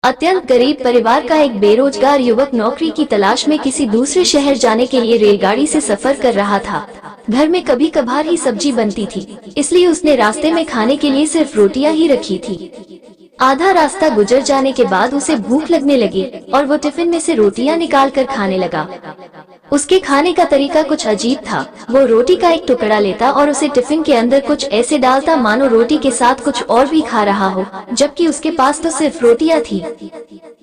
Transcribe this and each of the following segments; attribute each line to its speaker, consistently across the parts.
Speaker 1: अत्यंत गरीब परिवार का एक बेरोजगार युवक नौकरी की तलाश में किसी दूसरे शहर जाने के लिए रेलगाड़ी से सफर कर रहा था। घर में कभी कभार ही सब्जी बनती थी, इसलिए उसने रास्ते में खाने के लिए सिर्फ रोटियां ही रखी थी। आधा रास्ता गुजर जाने के बाद उसे भूख लगने लगी और वो टिफिन में से रोटियां निकालकर खाने लगा। उसके खाने का तरीका कुछ अजीब था। वो रोटी का एक टुकड़ा लेता और उसे टिफिन के अंदर कुछ ऐसे डालता मानो रोटी के साथ कुछ और भी खा रहा हो, जबकि उसके पास तो सिर्फ रोटियां थी।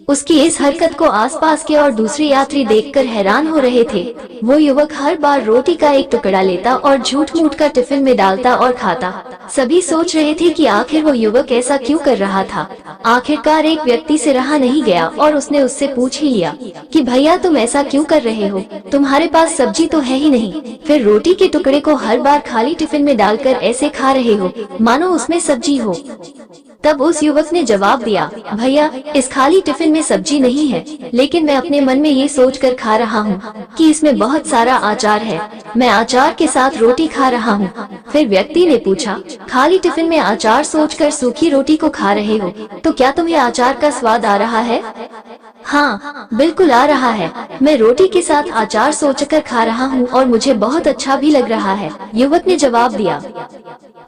Speaker 1: उसकी इस हरकत को आसपास के और दूसरे यात्री देखकर हैरान हो रहे थे। वो युवक हर बार रोटी का एक टुकड़ा लेता और झूठ मूठ का टिफिन में डालता और खाता। सभी सोच रहे थे कि आखिर वो युवक ऐसा क्यों कर रहा था। आखिरकार एक व्यक्ति से रहा नहीं गया और उसने उससे पूछ ही लिया कि भैया तुम ऐसा क्यों कर रहे हो, तुम्हारे पास सब्जी तो है ही नहीं, फिर रोटी के टुकड़े को हर बार खाली टिफिन में डालकर ऐसे खा रहे हो मानो उसमें सब्जी हो। तब उस युवक ने जवाब दिया, भैया इस खाली टिफिन में सब्जी नहीं है, लेकिन मैं अपने मन में ये सोचकर खा रहा हूँ कि इसमें बहुत सारा अचार है, मैं अचार के साथ रोटी खा रहा हूँ। फिर व्यक्ति ने पूछा, खाली टिफिन में अचार सोचकर सूखी रोटी को खा रहे हो, तो क्या तुम्हें अचार का स्वाद आ रहा है? हाँ बिल्कुल आ रहा है, मैं रोटी के साथ अचार सोचकर खा रहा हूँ और मुझे बहुत अच्छा भी लग रहा है, युवक ने जवाब दिया।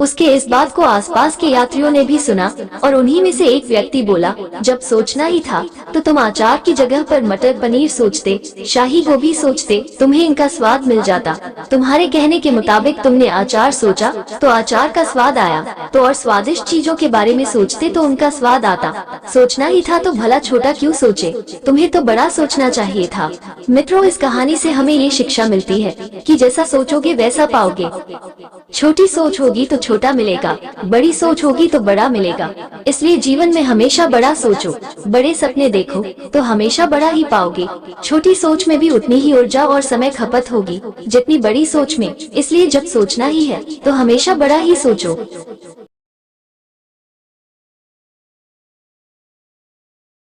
Speaker 1: उसके इस बात को आसपास के यात्रियों ने भी सुना और उन्हीं में से एक व्यक्ति बोला, जब सोचना ही था तो तुम अचार की जगह पर मटर पनीर सोचते, शाही गोभी सोचते, तुम्हें इनका स्वाद मिल जाता। तुम्हारे कहने के मुताबिक तुमने अचार सोचा तो अचार का स्वाद आया, तो और स्वादिष्ट चीजों के बारे में सोचते तो उनका स्वाद आता। सोचना ही था तो भला छोटा क्यों सोचे, तुम्हें तो बड़ा सोचना चाहिए था। मित्रों, इस कहानी से हमें ये शिक्षा मिलती है कि जैसा सोचोगे वैसा पाओगे। छोटी सोच होगी तो छोटा मिलेगा, बड़ी सोच होगी तो बड़ा मिलेगा। इसलिए जीवन में हमेशा बड़ा सोचो, बड़े सपने देखो तो हमेशा बड़ा ही पाओगे। छोटी सोच में भी उतनी ही ऊर्जा और समय खपत होगी जितनी बड़ी सोच में, इसलिए जब सोचना ही है तो हमेशा बड़ा ही सोचो।